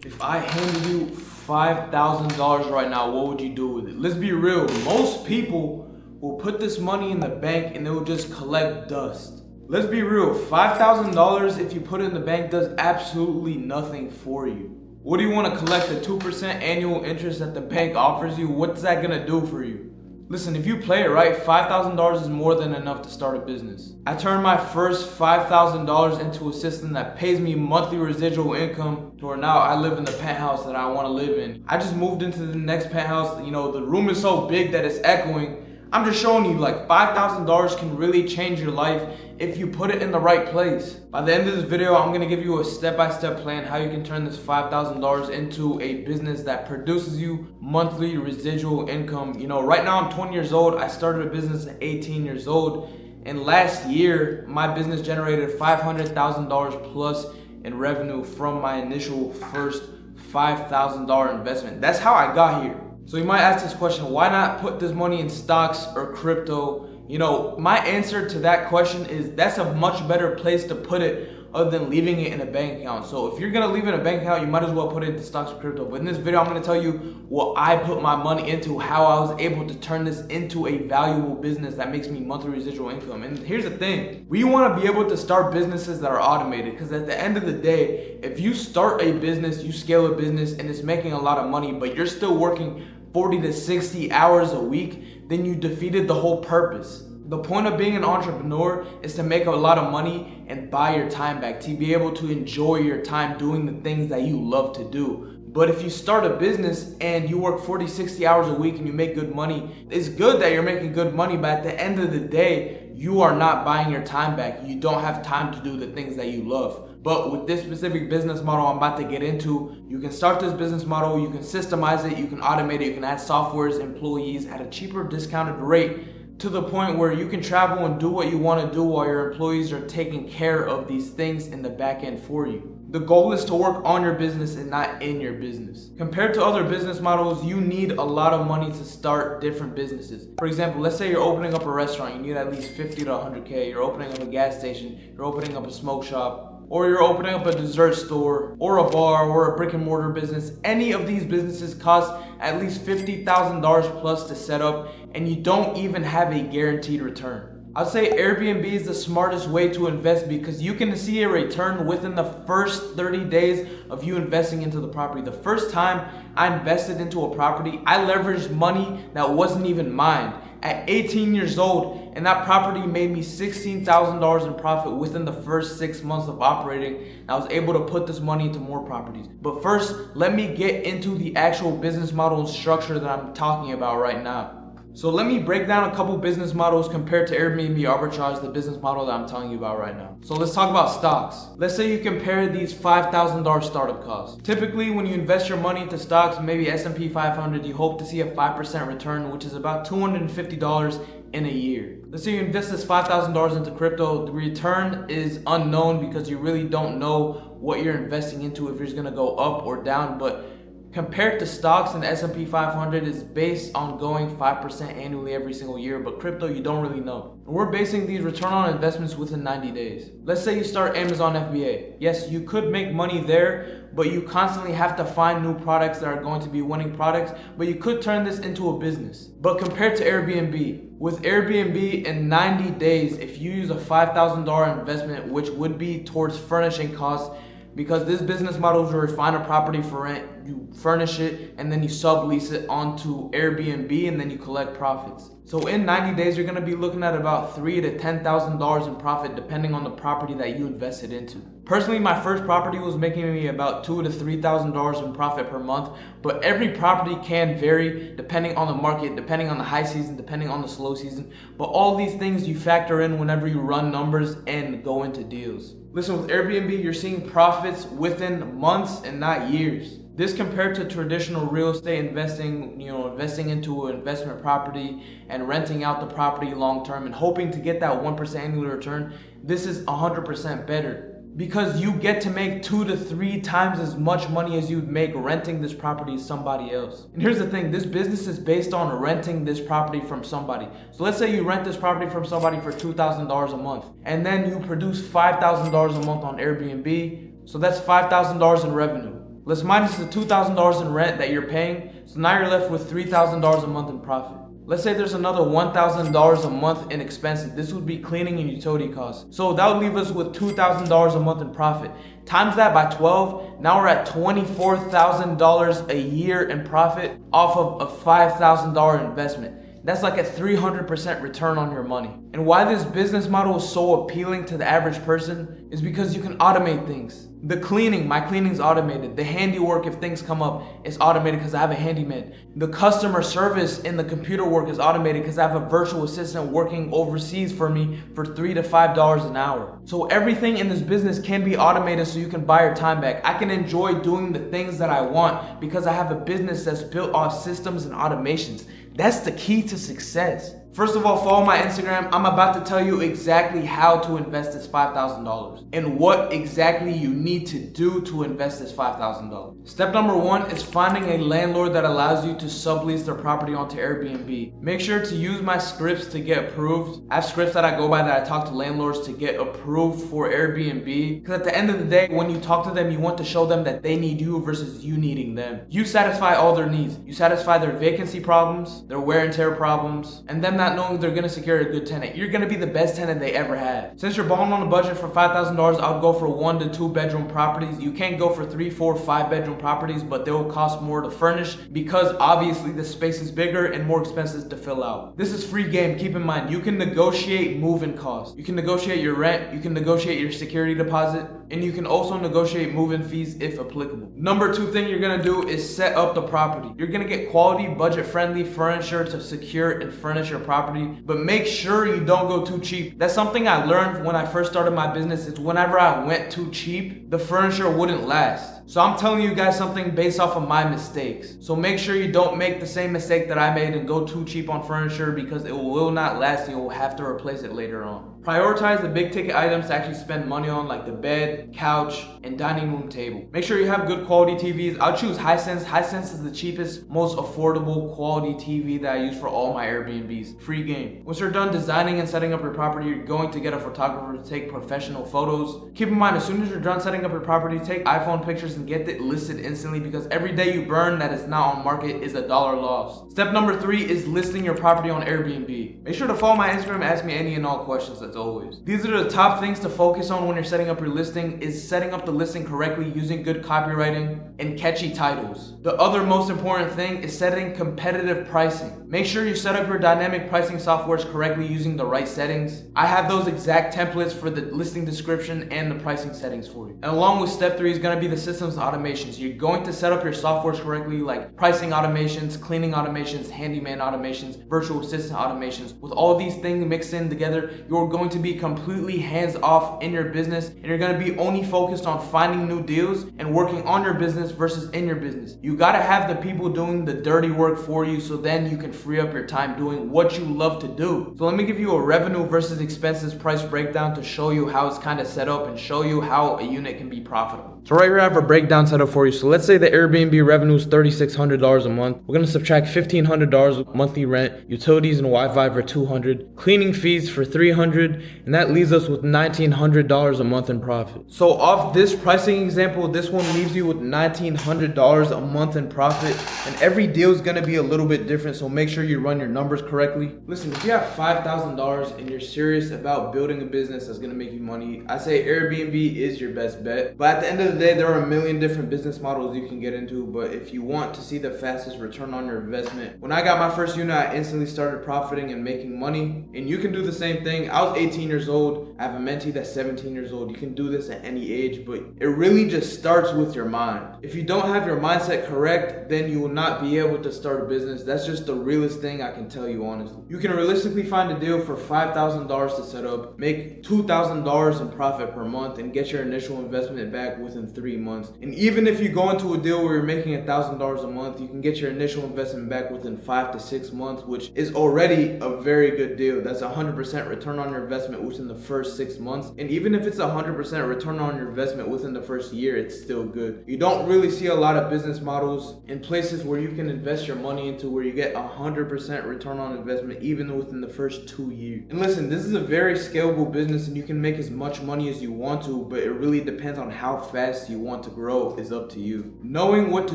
If I handed you $5,000 right now, what would you do with it? Let's be real. Most people will put this money in the bank and they will just collect dust. Let's be real. $5,000 if you put it in the bank does absolutely nothing for you. What do you want to collect the 2% annual interest that the bank offers you? What's that going to do for you? Listen, if you play it right, $5,000 is more than enough to start a business. I turned my first $5,000 into a system that pays me monthly residual income to where now I live in the penthouse that I want to live in. I just moved into the next penthouse. You know, the room is so big that it's echoing. I'm just showing you like $5,000 can really change your life if you put it in the right place. By the end of this video, I'm going to give you a step-by-step plan how you can turn this $5,000 into a business that produces you monthly residual income. You know, right now I'm 20 years old. I started a business at 18 years old. And last year, my business generated $500,000 plus in revenue from my initial first $5,000 investment. That's how I got here. So you might ask this question, why not put this money in stocks or crypto? You know, my answer to that question is that's a much better place to put it other than leaving it in a bank account. So if you're gonna leave it in a bank account, you might as well put it into stocks or crypto. But in this video, I'm gonna tell you what I put my money into, how I was able to turn this into a valuable business that makes me monthly residual income. And here's the thing, we wanna be able to start businesses that are automated, because at the end of the day, if you start a business, you scale a business and it's making a lot of money, but you're still working 40 to 60 hours a week, then you defeated the whole purpose. The point of being an entrepreneur is to make a lot of money and buy your time back, to be able to enjoy your time doing the things that you love to do. But if you start a business and you work 40, 60 hours a week and you make good money, it's good that you're making good money, but at the end of the day, you are not buying your time back. You don't have time to do the things that you love. But with this specific business model I'm about to get into, you can start this business model, you can systemize it, you can automate it, you can add softwares, employees at a cheaper discounted rate, to the point where you can travel and do what you want to do while your employees are taking care of these things in the back end for you. The goal is to work on your business and not in your business. Compared to other business models, you need a lot of money to start different businesses. For example, let's say you're opening up a restaurant, you need at least 50 to 100K. You're opening up a gas station, you're opening up a smoke shop, or you're opening up a dessert store, or a bar, or a brick and mortar business. Any of these businesses cost at least $50,000 plus to set up, and you don't even have a guaranteed return. I'd say Airbnb is the smartest way to invest because you can see a return within the first 30 days of you investing into the property. The first time I invested into a property, I leveraged money that wasn't even mine at 18 years old, and that property made me $16,000 in profit within the first 6 months of operating. I was able to put this money into more properties. But first, let me get into the actual business model and structure that I'm talking about right now. So let me break down a couple business models compared to Airbnb arbitrage, the business model that I'm telling you about right now. So let's talk about stocks. Let's say you compare these $5,000 startup costs. Typically, when you invest your money into stocks, maybe S&P 500, you hope to see a 5% return, which is about $250 in a year. Let's say you invest this $5,000 into crypto. The return is unknown because you really don't know what you're investing into, if it's gonna go up or down, but compared to stocks and S&P 500 is based on going 5% annually every single year, but crypto, you don't really know. And we're basing these return on investments within 90 days. Let's say you start Amazon FBA. Yes, you could make money there, but you constantly have to find new products that are going to be winning products, but you could turn this into a business. But compared to Airbnb, with Airbnb in 90 days, if you use a $5,000 investment, which would be towards furnishing costs, because this business model is where you find a property for rent, you furnish it, and then you sublease it onto Airbnb, and then you collect profits. So in 90 days, you're gonna be looking at about $3,000 to $10,000 in profit, depending on the property that you invested into. Personally, my first property was making me about $2,000 to $3,000 in profit per month, but every property can vary depending on the market, depending on the high season, depending on the slow season. But all these things you factor in whenever you run numbers and go into deals. Listen, with Airbnb, you're seeing profits within months and not years. This compared to traditional real estate investing, investing into an investment property and renting out the property long term and hoping to get that 1% annual return, this is 100% better. Because you get to make 2 to 3 times as much money as you'd make renting this property to somebody else. And here's the thing, this business is based on renting this property from somebody. So let's say you rent this property from somebody for $2,000 a month, and then you produce $5,000 a month on Airbnb. So that's $5,000 in revenue. Let's minus the $2,000 in rent that you're paying. So now you're left with $3,000 a month in profit. Let's say there's another $1,000 a month in expenses. This would be cleaning and utility costs. So that would leave us with $2,000 a month in profit. Times that by 12, now we're at $24,000 a year in profit off of a $5,000 investment. That's like a 300% return on your money. And why this business model is so appealing to the average person is because you can automate things. The cleaning, my cleaning's automated. The handiwork, if things come up, is automated because I have a handyman. The customer service in the computer work is automated because I have a virtual assistant working overseas for me for $3 to $5 an hour. So everything in this business can be automated so you can buy your time back. I can enjoy doing the things that I want because I have a business that's built off systems and automations. That's the key to success. First of all, follow my Instagram. I'm about to tell you exactly how to invest this $5,000 and what exactly you need to do to invest this $5,000. Step number 1 is finding a landlord that allows you to sublease their property onto Airbnb. Make sure to use my scripts to get approved. I have scripts that I go by that I talk to landlords to get approved for Airbnb. Because at the end of the day, when you talk to them, you want to show them that they need you versus you needing them. You satisfy all their needs. You satisfy their vacancy problems, their wear and tear problems, and them not knowing they're gonna secure a good tenant. You're gonna be the best tenant they ever have. Since you're balling on a budget for $5,000, I'll go for 1 to 2 bedroom properties. You can't go for 3, 4, 5 bedroom properties, but they will cost more to furnish because obviously the space is bigger and more expensive to fill out. This is free game. Keep in mind, you can negotiate move-in costs. You can negotiate your rent, you can negotiate your security deposit, and you can also negotiate move-in fees if applicable. Number 2 thing you're gonna do is set up the property. You're gonna get quality, budget-friendly furniture to secure and furnish your property, but make sure you don't go too cheap. That's something I learned when I first started my business, is whenever I went too cheap, the furniture wouldn't last. So I'm telling you guys something based off of my mistakes. So make sure you don't make the same mistake that I made and go too cheap on furniture because it will not last. You will have to replace it later on. Prioritize the big ticket items to actually spend money on, like the bed, couch, and dining room table. Make sure you have good quality TVs. I'll choose Hisense. Hisense is the cheapest, most affordable quality TV that I use for all my Airbnbs. Free game. Once you're done designing and setting up your property, you're going to get a photographer to take professional photos. Keep in mind, as soon as you're done setting up your property, take iPhone pictures and get it listed instantly because every day you burn that is not on market is $1 lost. Step number 3 is listing your property on Airbnb. Make sure to follow my Instagram and ask me any and all questions as always. These are the top things to focus on when you're setting up your listing, is setting up the listing correctly, using good copywriting and catchy titles. The other most important thing is setting competitive pricing. Make sure you set up your dynamic pricing softwares correctly using the right settings. I have those exact templates for the listing description and the pricing settings for you. And along with step 3 is going to be the systems automations. You're going to set up your softwares correctly, like pricing automations, cleaning automations, handyman automations, virtual assistant automations. With all these things mixed in together, you're going to be completely hands off in your business, and you're going to be only focused on finding new deals and working on your business versus in your business. You got to have the people doing the dirty work for you so then you can free up your time doing what you love to do. So let me give you a revenue versus expenses price breakdown to show you how it's kind of set up and show you how a unit can be profitable. So right here I have a breakdown set up for you. So let's say the Airbnb revenue is $3,600 a month. We're going to subtract $1,500 monthly rent, utilities and Wi-Fi for $200, cleaning fees for $300, and that leaves us with $1,900 a month in profit. So off this pricing example, this one leaves you with $1,900 a month in profit, and every deal is going to be a little bit different, so make sure you run your numbers correctly. Listen, if you have $5,000 and you're serious about building a business that's going to make you money, I say Airbnb is your best bet. But at the end of the day, there are a million different business models you can get into, but if you want to see the fastest return on your investment, when I got my first unit, I instantly started profiting and making money, and you can do the same thing. I was 18 years old. I have a mentee that's 17 years old. You can do this at any age, but it really just starts with your mind. If you don't have your mindset correct, then you will not be able to start a business. That's just the realest thing I can tell you honestly. You can realistically find a deal for $5,000 to set up, make $2,000 in profit per month, and get your initial investment back within 3 months. And even if you go into a deal where you're making $1,000 a month, you can get your initial investment back within 5 to 6 months, which is already a very good deal. That's 100% return on your investment within the first 6 months. And even if it's 100% return on your investment within the first year, it's still good. You don't really see a lot of business models in places where you can invest your money into where you get 100% return on investment even within the first 2 years. And listen, this is a very scalable business and you can make as much money as you want to, but it really depends on how fast fast you want to grow is up to you. Knowing what to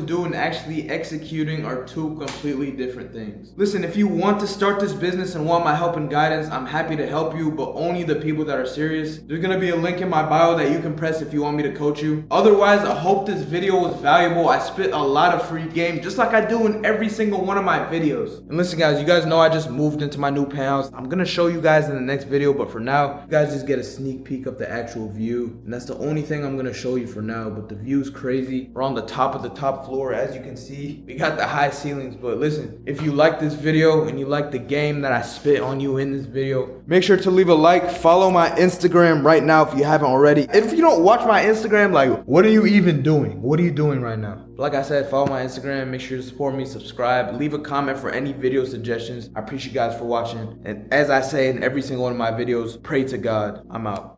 do and actually executing are two completely different things. Listen, if you want to start this business and want my help and guidance, I'm happy to help you, but only the people that are serious. There's gonna be a link in my bio that you can press if you want me to coach you. Otherwise, I hope this video was valuable. I spit a lot of free game, just like I do in every single one of my videos. And listen guys, you guys know I just moved into my new penthouse. I'm gonna show you guys in the next video, but for now, you guys just get a sneak peek of the actual view. And that's the only thing I'm gonna show you for now, but the view's crazy. We're on the top of the top floor, as you can see. We got the high ceilings, but listen, if you like this video and you like the game that I spit on you in this video, make sure to leave a like, follow my Instagram right now if you haven't already. If you don't watch my Instagram, like, what are you even doing? What are you doing right now? Like I said, follow my Instagram, make sure to support me, subscribe, leave a comment for any video suggestions. I appreciate you guys for watching. And as I say in every single one of my videos, pray to God. I'm out.